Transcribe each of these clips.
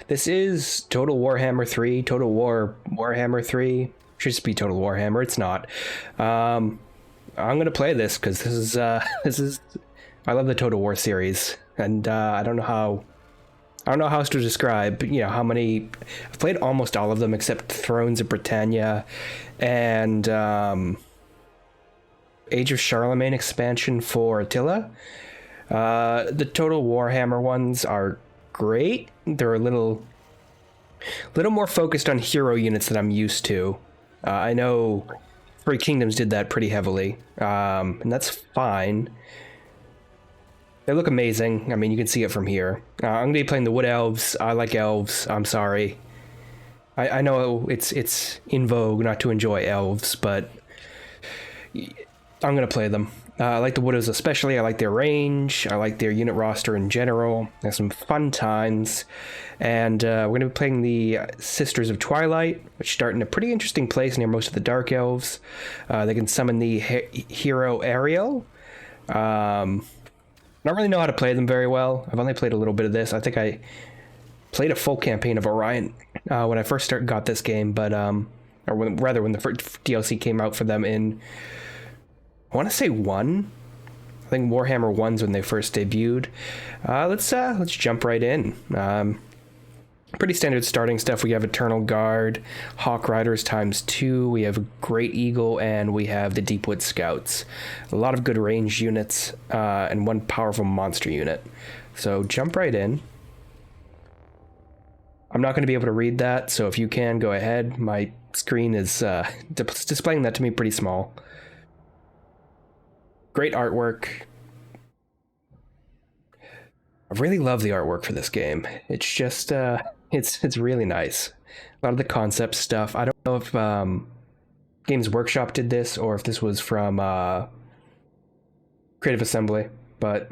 This is Total Warhammer 3, Warhammer 3. Should just be Total Warhammer. It's not. I'm gonna play this because this is I love the Total War series, and I don't know how else to describe, you know, how many. I've played almost all of them except Thrones of Britannia and Age of Charlemagne expansion for Attila. The Total Warhammer ones are great. They're a little more focused on hero units than I'm used to. I know Three Kingdoms did that pretty heavily, and that's fine. They look amazing. I mean, you can see it from here. I'm going to be playing the Wood Elves. I like elves. I'm sorry. I know it's in vogue not to enjoy elves, but I'm going to play them. I like the Wood Elves especially. I like their range. I like their unit roster in general. There's some fun times. And we're going to be playing the Sisters of Twilight, which start in a pretty interesting place near most of the Dark Elves. They can summon the hero Ariel. I don't really know how to play them very well. I've only played a little bit of this. I think I played a full campaign of Orion when I first got this game, but when the first DLC came out for them in, I want to say 1. I think Warhammer 1's when they first debuted. Let's jump right in. Pretty standard starting stuff. We have Eternal Guard, Hawk Riders ×2, we have Great Eagle, and we have the Deepwood Scouts. A lot of good range units, and one powerful monster unit. So jump right in. I'm not going to be able to read that, so if you can, go ahead. My screen is displaying that to me pretty small. Great artwork. I really love the artwork for this game. It's just, it's really nice. A lot of the concept stuff. I don't know if Games Workshop did this or if this was from Creative Assembly, but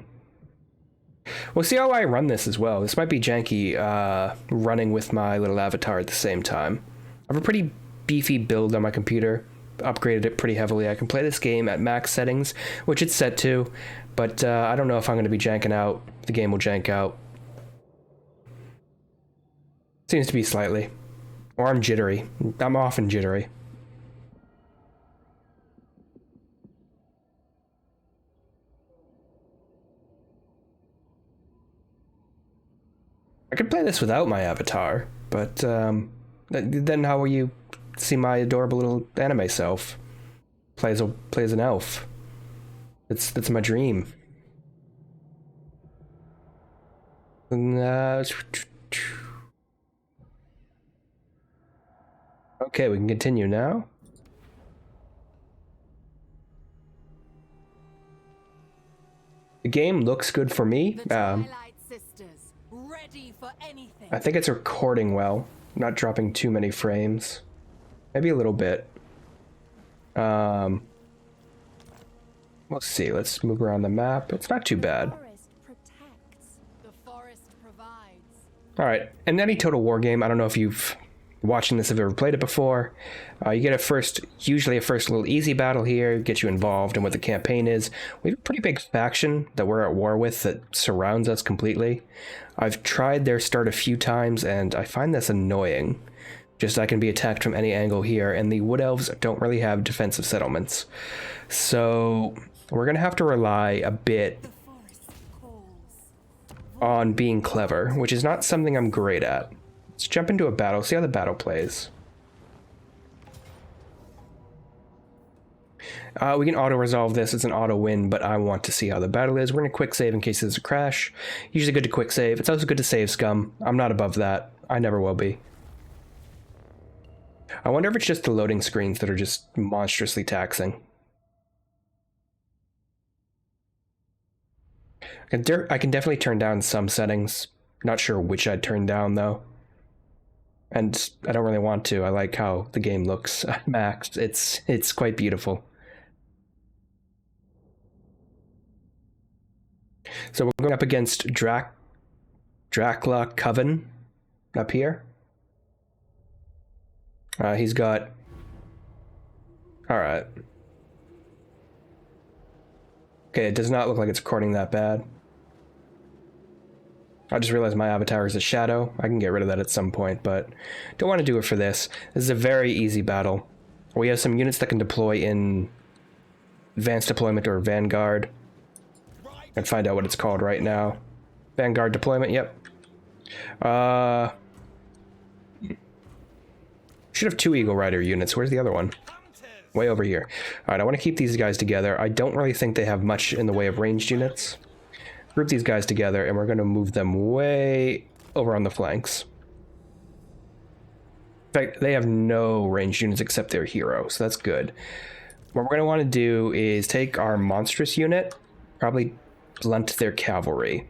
we'll see how I run this as well. This might be janky running with my little avatar at the same time. I have a pretty beefy build on my computer. Upgraded it pretty heavily. I can play this game at max settings, which it's set to, but I don't know if I'm going to be janking out. The game will jank out. Seems to be slightly. Or I'm jittery. I'm often jittery. I could play this without my avatar, but then how will you see my adorable little anime self? Plays an elf. That's my dream. Okay, we can continue now. The game looks good for me. Sisters, ready for anything. I think it's recording well, not dropping too many frames. Maybe a little bit. We'll see. Let's move around the map. It's not too bad. The forest provides. All right, and any Total War game, I don't know if you've watching this have ever played it before. You get usually a first little easy battle here, get you involved in what the campaign is. We have a pretty big faction that we're at war with that surrounds us completely. I've tried their start a few times, and I find this annoying. Just I can be attacked from any angle here, and the Wood Elves don't really have defensive settlements. So we're going to have to rely a bit on being clever, which is not something I'm great at. Let's jump into a battle, see how the battle plays. We can auto-resolve this, it's an auto-win, but I want to see how the battle is. We're going to quick save in case there's a crash. Usually good to quick save. It's also good to save scum. I'm not above that. I never will be. I wonder if it's just the loading screens that are just monstrously taxing. I can definitely turn down some settings. Not sure which I'd turn down, though. And I don't really want to. I like how the game looks maxed. It's quite beautiful. So we're going up against Dracula Coven up here. He's got... Alright. Okay, it does not look like it's recording that bad. I just realized my avatar is a shadow. I can get rid of that at some point, but don't want to do it for this. This is a very easy battle. We have some units that can deploy in advanced deployment or Vanguard. And find out what it's called right now. Vanguard deployment, yep. Should have 2 Eagle Rider units. Where's the other one? Way over here. Alright, I want to keep these guys together. I don't really think they have much in the way of ranged units. Group these guys together, and we're going to move them way over on the flanks. In fact, they have no ranged units except their hero, so that's good. What we're going to want to do is take our monstrous unit, probably blunt their cavalry.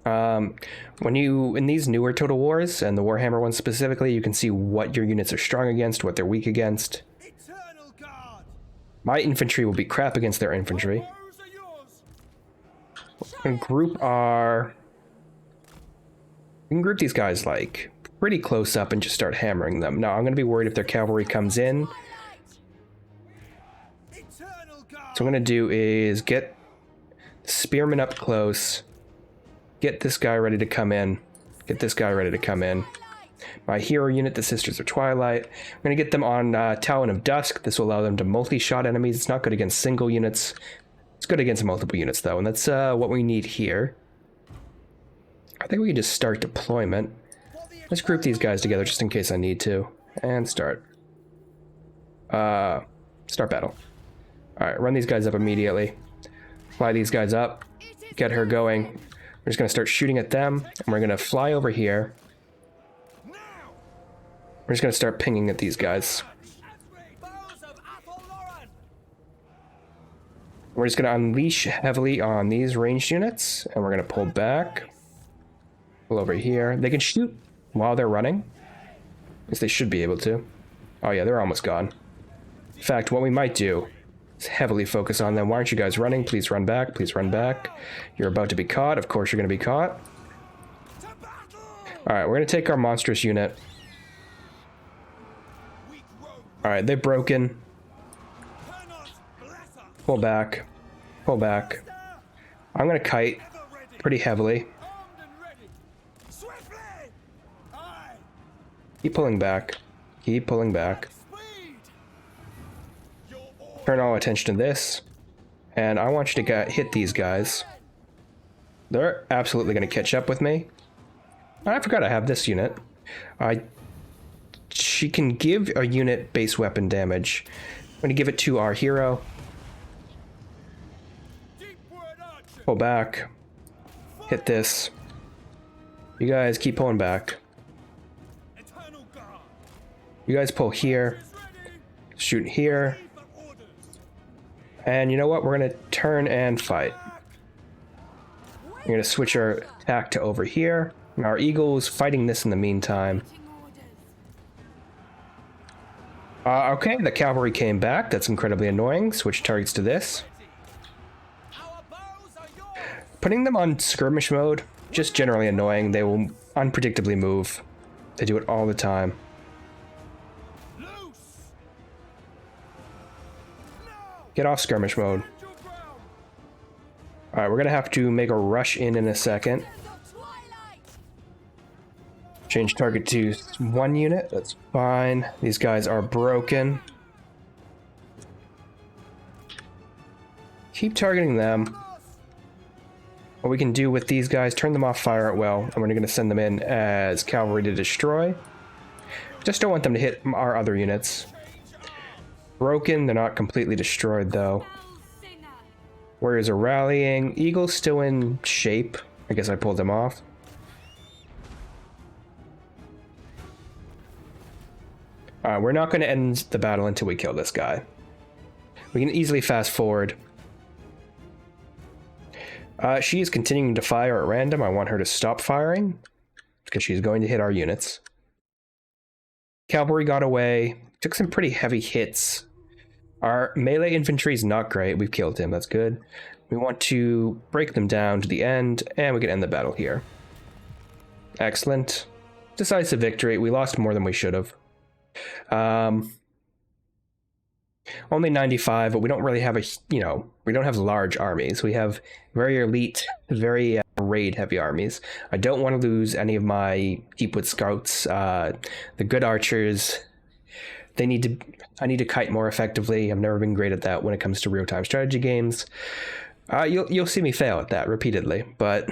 When you, in these newer Total Wars, and the Warhammer ones specifically, you can see what your units are strong against, what they're weak against. My infantry will be crap against their infantry. And group our... We can group these guys, like, pretty close up and just start hammering them. Now, I'm going to be worried if their cavalry comes in. So what I'm going to do is get spearmen up close. Get this guy ready to come in. Get this guy ready to come in. My hero unit, the Sisters of Twilight. I'm going to get them on Talon of Dusk. This will allow them to multi-shot enemies. It's not good against single units. It's good against multiple units, though, and that's what we need here. I think we can just start deployment. Let's group these guys together just in case I need to. And start. Start battle. Alright, run these guys up immediately. Fly these guys up. Get her going. We're just going to start shooting at them, and we're going to fly over here. We're just going to start pinging at these guys. We're just going to unleash heavily on these ranged units, and we're going to pull back. Pull over here. They can shoot while they're running. At least they should be able to. Oh yeah, they're almost gone. In fact, what we might do is heavily focus on them. Why aren't you guys running? Please run back. Please run back. You're about to be caught. Of course you're going to be caught. Alright, we're going to take our monstrous unit. Alright, they're broken. Pull back. Pull back. I'm going to kite pretty heavily. Keep pulling back. Keep pulling back. Turn all attention to this. And I want you to hit these guys. They're absolutely going to catch up with me. I forgot I have this unit. She can give a unit base weapon damage. I'm going to give it to our hero. Pull back. Hit this. You guys keep pulling back. You guys pull here. Shoot here. And you know what? We're going to turn and fight. We're going to switch our attack to over here. And our eagle's fighting this in the meantime. Okay, the cavalry came back. That's incredibly annoying. Switch targets to this. Putting them on skirmish mode, just generally annoying. They will unpredictably move. They do it all the time. Get off skirmish mode. Alright, we're gonna have to make a rush in a second. Change target to 1 unit, that's fine. These guys are broken. Keep targeting them. What we can do with these guys, turn them off fire at will, and we're gonna send them in as cavalry to destroy. Just don't want them to hit our other units. Broken, they're not completely destroyed though. Warriors are rallying. Eagle's still in shape. I guess I pulled them off. We're not going to end the battle until we kill this guy. We can easily fast forward. She is continuing to fire at random. I want her to stop firing because she's going to hit our units. Cavalry got away. Took some pretty heavy hits. Our melee infantry is not great. We've killed him. That's good. We want to break them down to the end, and we can end the battle here. Excellent. Decisive victory. We lost more than we should have. Only 95, but we don't really have we don't have large armies. We have very elite, very raid heavy armies. I don't want to lose any of my Deepwood scouts. The good archers, I need to kite more effectively. I've never been great at that when it comes to real-time strategy games. You'll see me fail at that repeatedly, but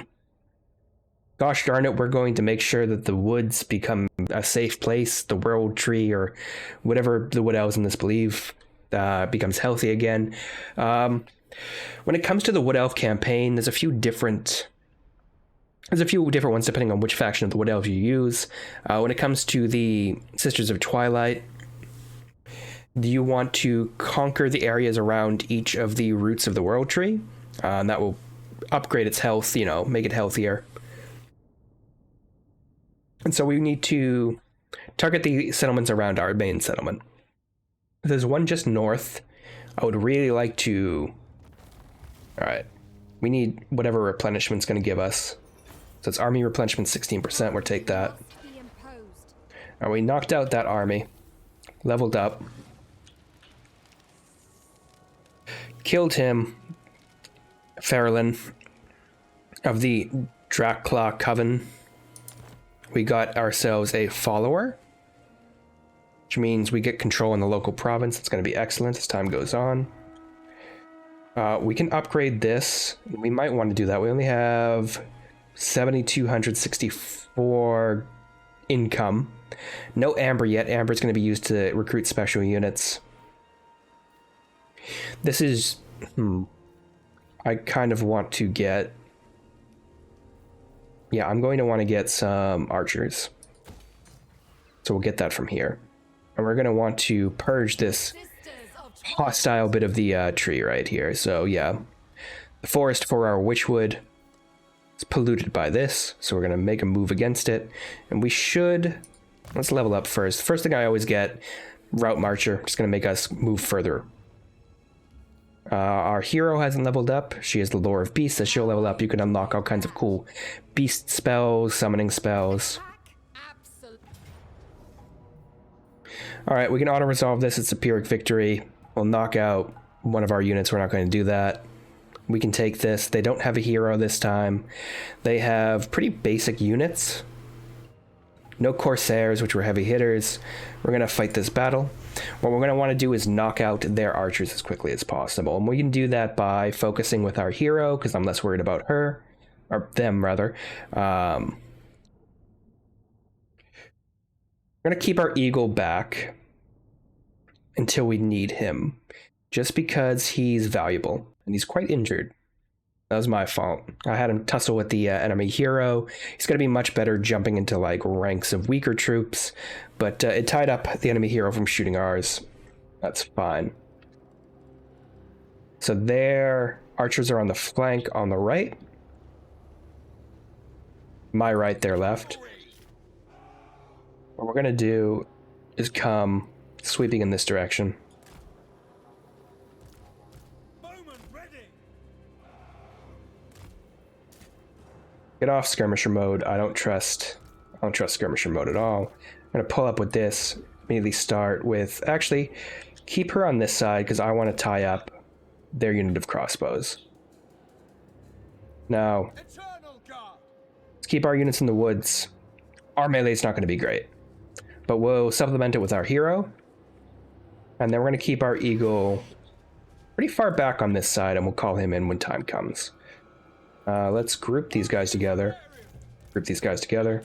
gosh darn it, we're going to make sure that the woods become a safe place. The world tree, or whatever the wood elves in this believe, becomes healthy again. When it comes to the wood elf campaign, there's a few different ones depending on which faction of the wood elves you use. When it comes to the Sisters of Twilight, you want to conquer the areas around each of the roots of the world tree, and that will upgrade its health, make it healthier. And so we need to target the settlements around our main settlement. There's one just north. I would really like to... Alright. We need whatever replenishment's going to give us. So it's army replenishment 16%. We'll take that. Alright, we knocked out that army. Leveled up. Killed him. Farrelin of the Dracula Coven. We got ourselves a follower, which means we get control in the local province. It's going to be excellent as time goes on. We can upgrade this. We might want to do that. We only have 7,264 income. No amber yet. Amber is going to be used to recruit special units. This is... I kind of want to get... Yeah, I'm going to want to get some archers. So we'll get that from here. And we're going to want to purge this hostile bit of the tree right here. So yeah, the forest for our witchwood is polluted by this. So we're going to make a move against it. And we should... Let's level up first. First thing I always get, Route Marcher. Just going to make us move further. Our hero hasn't leveled up. She has the Lore of Beasts. As she'll level up, you can unlock all kinds of cool beast spells, summoning spells. Alright, we can auto-resolve this. It's a Pyrrhic victory. We'll knock out one of our units. We're not going to do that. We can take this. They don't have a hero this time. They have pretty basic units. No Corsairs, which were heavy hitters. We're going to fight this battle. What we're going to want to do is knock out their archers as quickly as possible. And we can do that by focusing with our hero, because I'm less worried about her. Or them, rather. We're going to keep our eagle back until we need him. Just because he's valuable. And he's quite injured. That was my fault. I had him tussle with the enemy hero. He's going to be much better jumping into like ranks of weaker troops, but it tied up the enemy hero from shooting ours. That's fine. So their archers are on the flank on the right. My right, their left. What we're going to do is come sweeping in this direction. Get off skirmisher mode. I don't trust skirmisher mode at all. I'm gonna pull up with this. Immediately start with, actually, keep her on this side because I want to tie up their unit of crossbows. Now, let's keep our units in the woods. Our melee is not going to be great, but we'll supplement it with our hero, and then we're going to keep our eagle pretty far back on this side, and we'll call him in when time comes. Let's group these guys together. Group these guys together.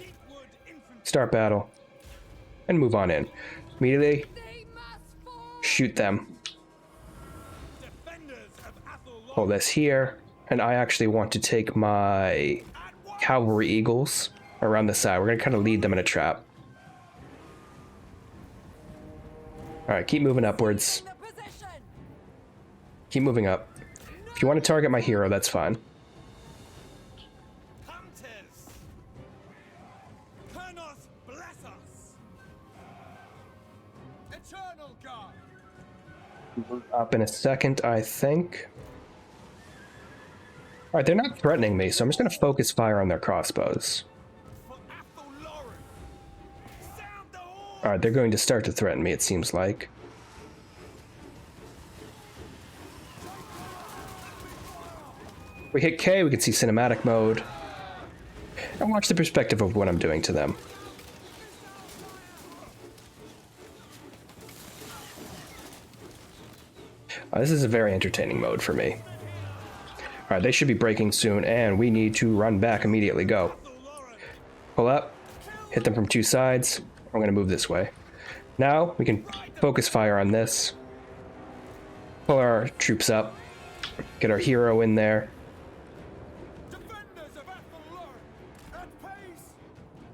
Start battle. And move on in. Immediately, shoot them. Hold this here. And I actually want to take my cavalry eagles around the side. We're going to kind of lead them in a trap. Alright, keep moving upwards. Keep moving up. If you want to target my hero, that's fine. Up in a second, I think. Alright, they're not threatening me, so I'm just going to focus fire on their crossbows. Alright, they're going to start to threaten me, it seems like. We hit K, we can see cinematic mode. And watch the perspective of what I'm doing to them. This is a very entertaining mode for me. Alright, they should be breaking soon, and we need to run back immediately. Go. Pull up. Hit them from two sides. I'm going to move this way. Now, we can focus fire on this. Pull our troops up. Get our hero in there.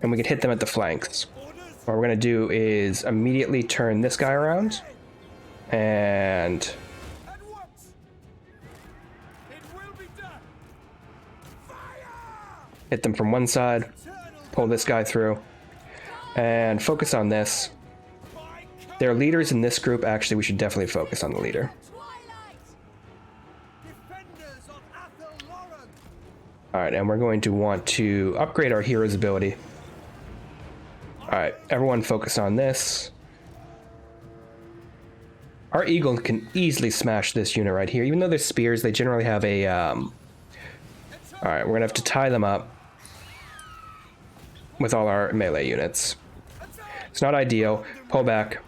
And we can hit them at the flanks. What we're going to do is immediately turn this guy around. And hit them from one side, pull this guy through, and focus on this. There are leaders in this group. Actually, we should definitely focus on the leader. Alright, and we're going to want to upgrade our hero's ability. Alright, everyone focus on this. Our eagle can easily smash this unit right here. Even though they're spears, they generally have a... Alright, we're going to have to tie them up with all our melee units. It's not ideal. Pull back.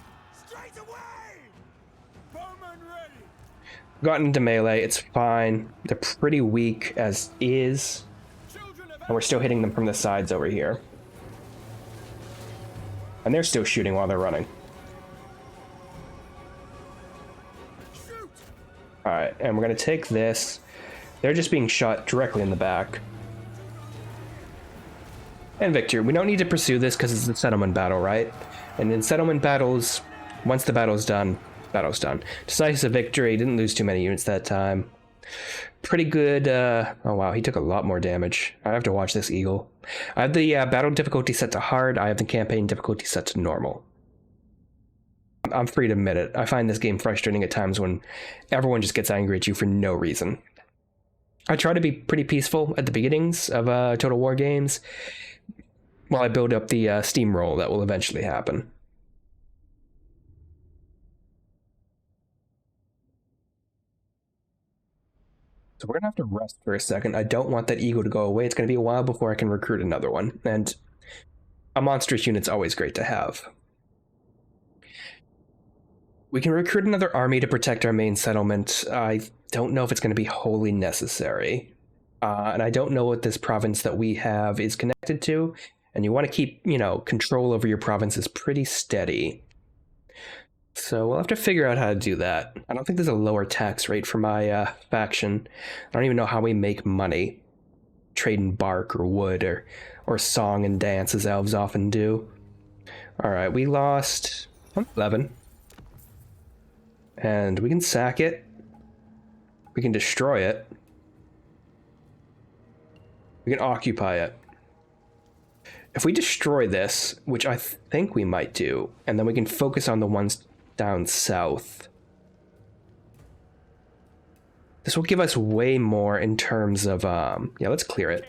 Gotten into melee, it's fine. They're pretty weak as is. And we're still hitting them from the sides over here. And they're still shooting while they're running. Alright, and we're going to take this. They're just being shot directly in the back. And victory. We don't need to pursue this because it's a settlement battle, right? And in settlement battles, once the battle's done, battle's done. Decisive victory. Didn't lose too many units that time. Pretty good. Oh wow, he took a lot more damage. I have to watch this eagle. I have the battle difficulty set to hard. I have the campaign difficulty set to normal. I'm free to admit it. I find this game frustrating at times when everyone just gets angry at you for no reason. I try to be pretty peaceful at the beginnings of Total War games while I build up the steamroll that will eventually happen. So we're going to have to rest for a second. I don't want that eagle to go away. It's going to be a while before I can recruit another one. And a monstrous unit's always great to have. We can recruit another army to protect our main settlement. I don't know if it's going to be wholly necessary. And I don't know what this province that we have is connected to. And you want to keep, control over your provinces pretty steady. So we'll have to figure out how to do that. I don't think there's a lower tax rate for my faction. I don't even know how we make money. Trading bark or wood or song and dance as elves often do. Alright, we lost 11. And we can sack it. We can destroy it. We can occupy it. If we destroy this, which I think we might do, and then we can focus on the ones down south, this will give us way more in terms of, yeah, let's clear it.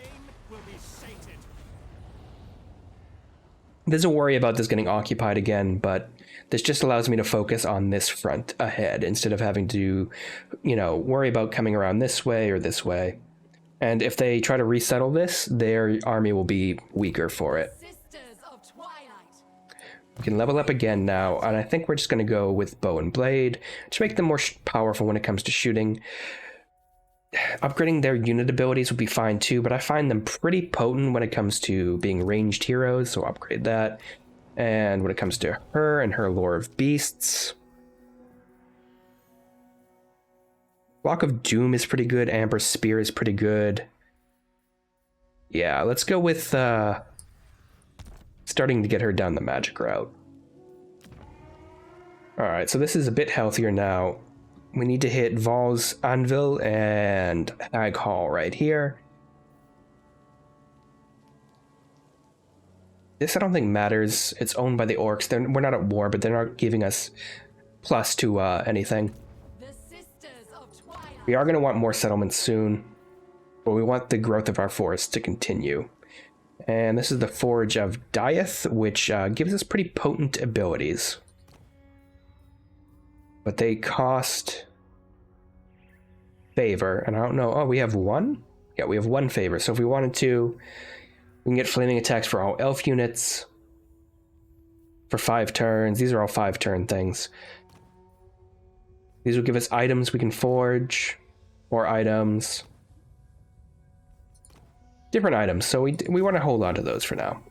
There's a worry about this getting occupied again, but this just allows me to focus on this front ahead instead of having to, worry about coming around this way or this way. And if they try to resettle this, their army will be weaker for it. We can level up again now, and I think we're just going to go with bow and blade to make them more powerful when it comes to shooting. Upgrading their unit abilities would be fine too, but I find them pretty potent when it comes to being ranged heroes, so upgrade that. And when it comes to her and her lore of beasts, Block of Doom is pretty good. Amber Spear is pretty good. Yeah, let's go with starting to get her down the magic route. Alright, so this is a bit healthier now. We need to hit Val's Anvil and Hag Hall right here. This I don't think matters. It's owned by the orcs. We're not at war, but they're not giving us plus to anything. We are going to want more settlements soon, but we want the growth of our forest to continue. And this is the Forge of Dieth, which gives us pretty potent abilities. But they cost favor, and I don't know. Oh, we have one? Yeah, we have one favor. So if we wanted to, we can get flaming attacks for all elf units for 5 turns. These are all 5-turn things. These will give us items we can forge, or items. Different items, so we want to hold on to those for now.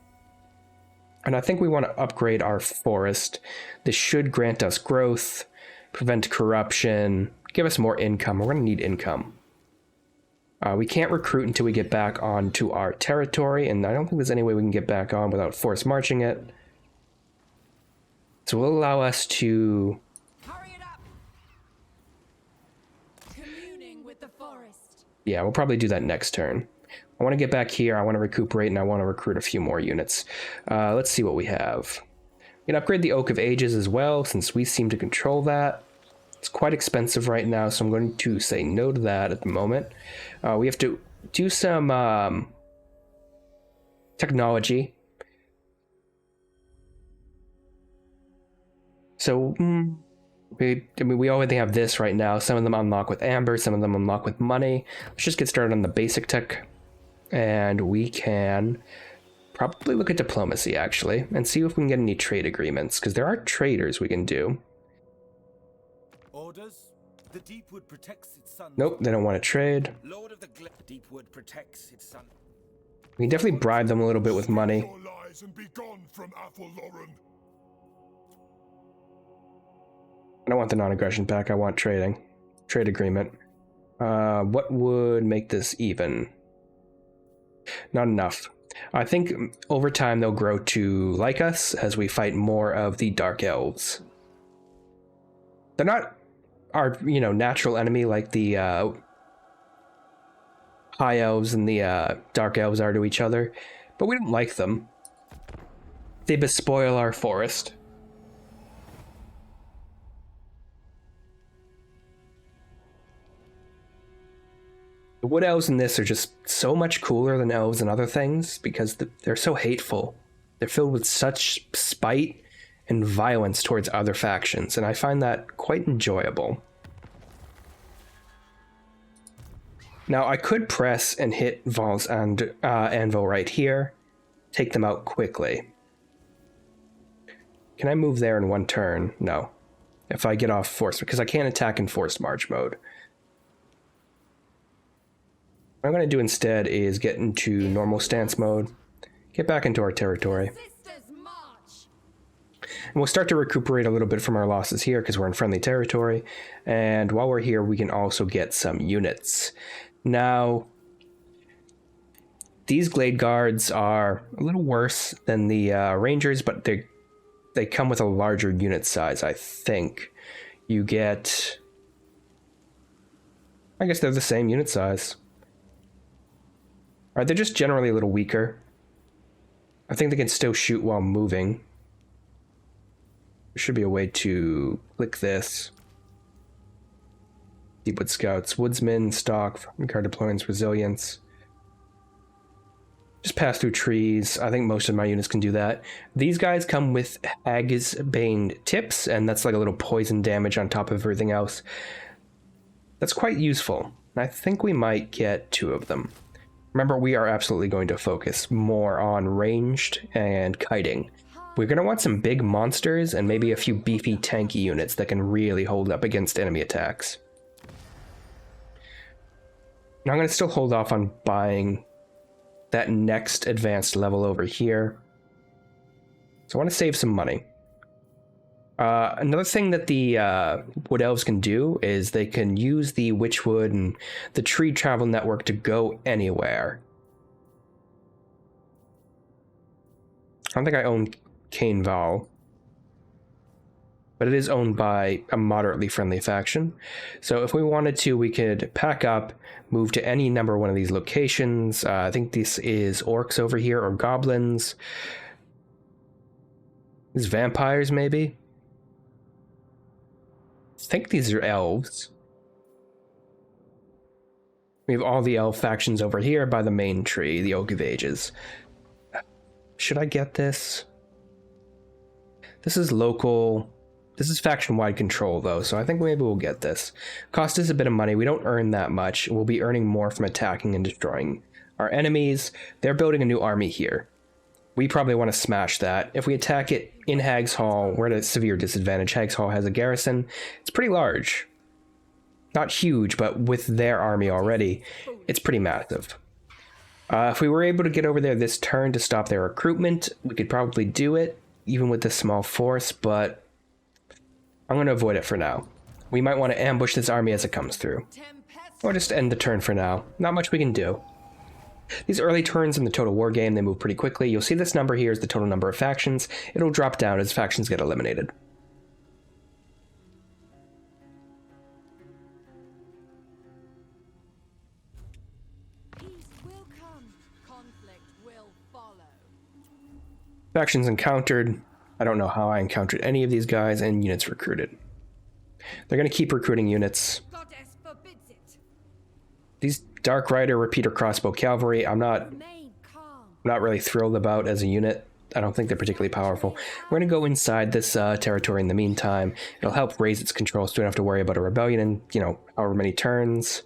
And I think we want to upgrade our forest. This should grant us growth, prevent corruption, give us more income. We're going to need income. We can't recruit until we get back onto our territory, and I don't think there's any way we can get back on without force marching it. So we'll allow us to... Hurry it up. Communing with the forest. Yeah, we'll probably do that next turn. I want to get back here, I want to recuperate, and I want to recruit a few more units. Let's see what we have. We can upgrade the Oak of Ages as well, since we seem to control that. It's quite expensive right now, so I'm going to say no to that at the moment. We have to do some technology. So, we already have this right now. Some of them unlock with amber, some of them unlock with money. Let's just get started on the basic tech. And we can probably look at diplomacy, actually, and see if we can get any trade agreements, because there are traders we can do. Orders? The Deepwood protects its son. Nope, they don't want to trade. Lord of the Deepwood protects its son. We can definitely bribe them a little bit with money. Your lies and be gone from Athelloren. I don't want the non-aggression pack, I want trading. Trade agreement. What would make this even? Not enough. I think over time they'll grow to like us as we fight more of the Dark Elves. They're not our, natural enemy like the High Elves and the Dark Elves are to each other, but we don't like them. They bespoil our forest. The Wood Elves in this are just so much cooler than elves and other things because they're so hateful. They're filled with such spite and violence towards other factions, and I find that quite enjoyable. Now, I could press and hit Val's and Anvil right here, take them out quickly. Can I move there in 1 turn? No. If I get off force, because I can't attack in forced march mode. What I'm going to do instead is get into normal stance mode, get back into our territory. And we'll start to recuperate a little bit from our losses here because we're in friendly territory. And while we're here, we can also get some units. Now, these Glade Guards are a little worse than the Rangers, but they come with a larger unit size, I think. You get... I guess they're the same unit size. They're just generally a little weaker. I think they can still shoot while moving. There should be a way to click this. Deepwood Scouts, Woodsman, Stock, Guard Deployments, Resilience. Just pass through trees. I think most of my units can do that. These guys come with Hag's Bane tips, and that's like a little poison damage on top of everything else. That's quite useful. I think we might get 2 of them. Remember, we are absolutely going to focus more on ranged and kiting. We're going to want some big monsters and maybe a few beefy tanky units that can really hold up against enemy attacks. Now I'm going to still hold off on buying that next advanced level over here. So I want to save some money. Another thing that the Wood Elves can do is they can use the Witchwood and the Tree Travel Network to go anywhere. I don't think I own Cane Val, but it is owned by a moderately friendly faction. So if we wanted to, we could pack up, move to any number one of these locations. I think this is orcs over here, or goblins. These vampires, maybe? I think these are elves. We have all the elf factions over here by the main tree, the Oak of Ages. Should I get this? This is local. This is faction-wide control, though, so I think maybe we'll get this. Cost us a bit of money. We don't earn that much. We'll be earning more from attacking and destroying our enemies. They're building a new army here. We probably want to smash that. If we attack it in Hag's Hall, we're at a severe disadvantage. Hag's Hall has a garrison. It's pretty large. Not huge, but with their army already, it's pretty massive. If we were able to get over there this turn to stop their recruitment, we could probably do it, even with this small force, but I'm going to avoid it for now. We might want to ambush this army as it comes through. Or just end the turn for now. Not much we can do. These early turns in the Total War game, they move pretty quickly. You'll see this number here is the total number of factions. It'll drop down as factions get eliminated. Peace will come, conflict will follow. Factions encountered. I don't know how I encountered any of these guys, and units recruited. They're going to keep recruiting units. Goddess forbids it. These Dark Rider Repeater Crossbow Cavalry, I'm not Remain calm. really thrilled about as a unit. I don't think they're particularly powerful. We're going to go inside this territory in the meantime. It'll help raise its control so we don't have to worry about a rebellion in, however many turns.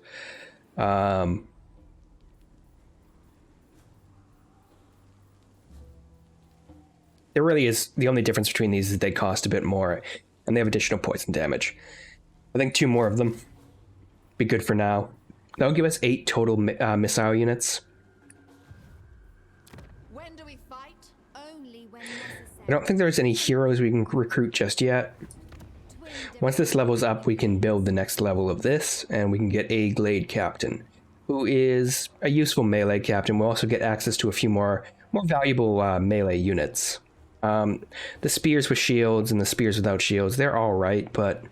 There really is, the only difference between these is they cost a bit more, and they have additional poison damage. I think 2 more of them be good for now. That'll give us 8 total missile units. When do we fight? Only when necessary. I don't think there's any heroes we can recruit just yet. Once this level's up, we can build the next level of this, and we can get a Glade Captain, who is a useful melee captain. We'll also get access to a few more valuable melee units. The spears with shields and the spears without shields, they're all right, but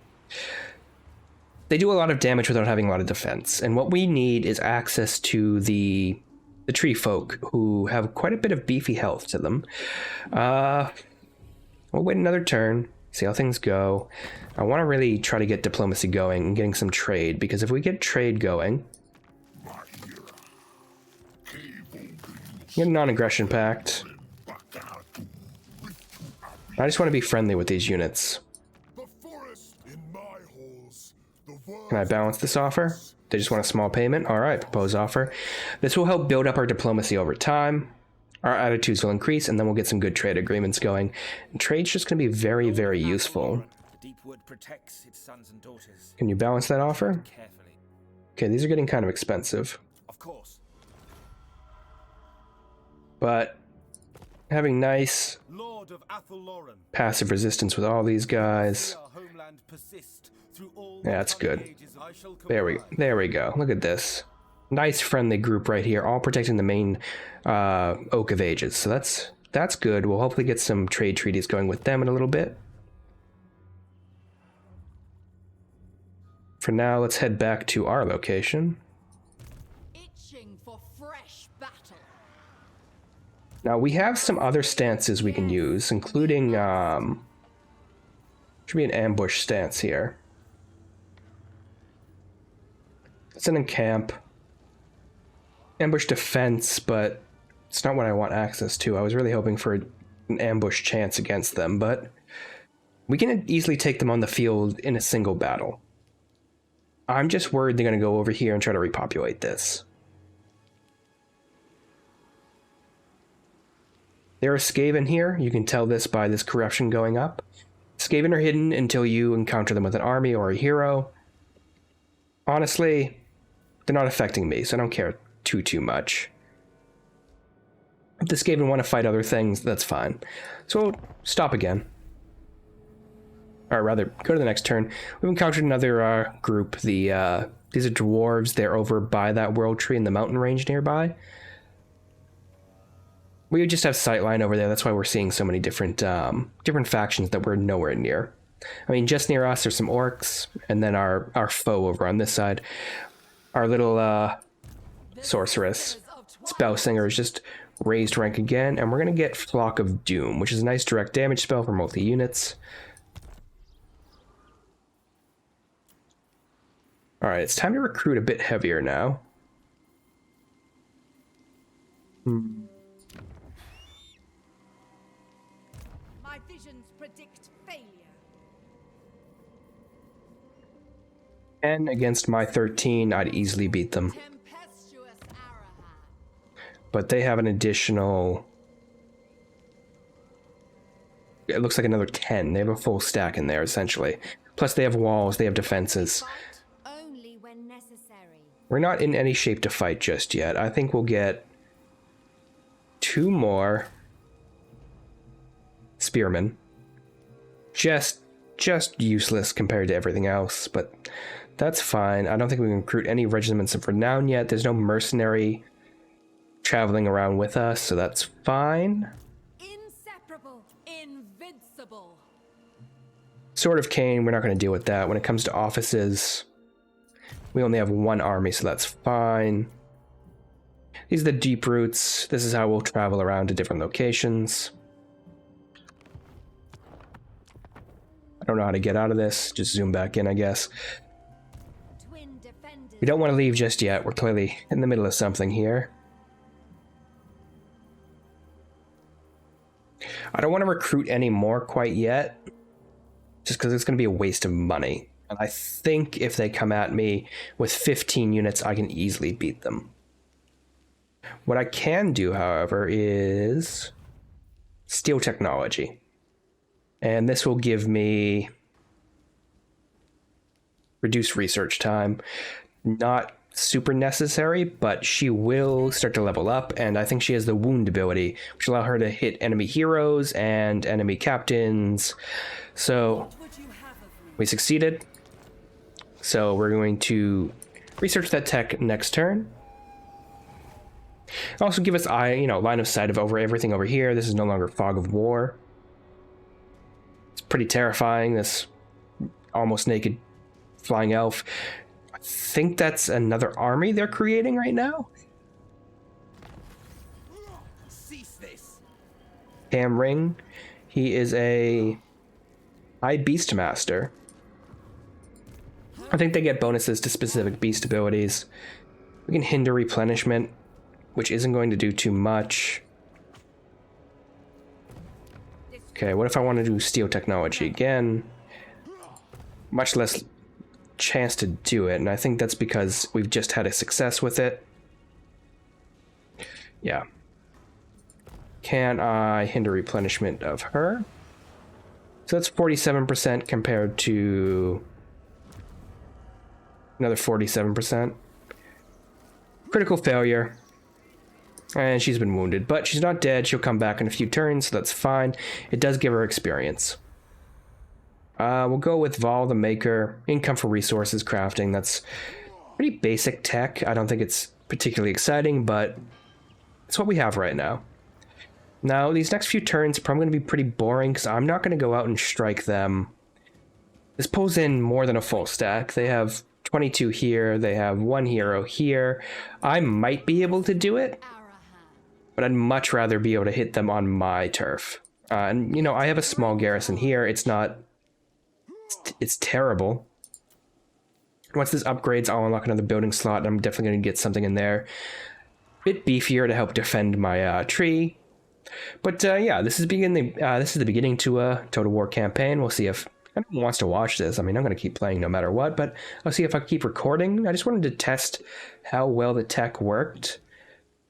they do a lot of damage without having a lot of defense. And what we need is access to the tree folk, who have quite a bit of beefy health to them. We'll wait another turn, see how things go. I want to really try to get diplomacy going and getting some trade, because if we get trade going, get a non-aggression pact. I just want to be friendly with these units. The forest in my halls. The Can I balance this offer? They just want a small payment? Alright, propose offer. This will help build up our diplomacy over time. Our attitudes will increase, and then we'll get some good trade agreements going. And trade's just going to be very, very useful. The deep wood protects its sons and daughters. Can you balance that offer? Carefully. Okay, these are getting kind of expensive. Of course. But having nice Lord of Athelloren. passive resistance with all these guys. Our homeland persist through all Yeah, that's the coming good. ages. I shall There we go. Look at this. Nice friendly group right here, all protecting the main Oak of Ages. So that's good. We'll hopefully get some trade treaties going with them in a little bit. For now, let's head back to our location. Itching for fresh battle. Now, we have some other stances we can use, including, should be an ambush stance here. It's an encamp. Ambush defense, but it's not what I want access to. I was really hoping for an ambush chance against them, but we can easily take them on the field in a single battle. I'm just worried they're going to go over here and try to repopulate this. There are Skaven here. You can tell this by this corruption going up. Skaven are hidden until you encounter them with an army or a hero. Honestly, they're not affecting me, so I don't care too much. If the Skaven want to fight other things, that's fine. So we'll stop again. Or rather, go to the next turn. We've encountered another group. These are dwarves. They're over by that world tree in the mountain range nearby. We just have sightline over there. That's why we're seeing so many different factions that we're nowhere near. I mean, just near us are some orcs, and then our foe over on this side. Our little sorceress, Spellsinger, is just raised rank again, and we're going to get Flock of Doom, which is a nice direct damage spell for multi-units. Alright, it's time to recruit a bit heavier now. My visions predict failure. 10 against my 13, I'd easily beat them. Tempestuous Arahan. But they have an additional... It looks like another 10. They have a full stack in there, essentially. Plus they have walls, they have defenses. Fight only when necessary. We're not in any shape to fight just yet. I think we'll get 2 more spearmen. Just useless compared to everything else, but that's fine. I don't think we can recruit any regiments of renown yet. There's no mercenary traveling around with us, so that's fine. Inseparable. Invincible. Sword of Cain, we're not going to deal with that. When it comes to offices, we only have 1 army, so that's fine. These are the deep routes. This is how we'll travel around to different locations. I don't know how to get out of this. Just zoom back in, I guess. Twin defenders. We don't want to leave just yet. We're clearly in the middle of something here. I don't want to recruit any more quite yet, just because it's going to be a waste of money. And I think if they come at me with 15 units, I can easily beat them. What I can do, however, is steel technology. And this will give me reduced research time. Not super necessary, but she will start to level up, and I think she has the wound ability, which will allow her to hit enemy heroes and enemy captains. So we succeeded. So we're going to research that tech next turn. Also give us line of sight of everything over here. This is no longer fog of war. It's pretty terrifying, this almost naked flying elf. I think that's another army they're creating right now. Cease this. Cam Ring. He is a high beast master. I think they get bonuses to specific beast abilities. We can hinder replenishment, which isn't going to do too much. Okay, what if I want to do steel technology again? Much less chance to do it, and I think that's because we've just had a success with it. Yeah. Can I hinder replenishment of her? So that's 47% compared to another 47%. Critical failure. And she's been wounded, but she's not dead. She'll come back in a few turns, so that's fine. It does give her experience. We'll go with Vol the Maker. Income for resources crafting. That's pretty basic tech. I don't think it's particularly exciting, but it's what we have right now. Now, these next few turns are probably going to be pretty boring, because I'm not going to go out and strike them. This pulls in more than a full stack. They have 22 here. They have 1 hero here. I might be able to do it, but I'd much rather be able to hit them on my turf. And, I have a small garrison here. It's not... It's terrible. Once this upgrades, I'll unlock another building slot, and I'm definitely going to get something in there. Bit beefier to help defend my tree. But yeah, this is the beginning to a Total War campaign. We'll see if anyone wants to watch this. I mean, I'm going to keep playing no matter what, but I'll see if I keep recording. I just wanted to test how well the tech worked,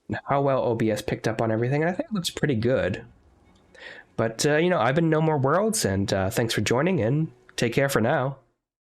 and how well OBS picked up on everything, and I think it looks pretty good. But, I've been No More Worlds, and thanks for joining, and take care for now.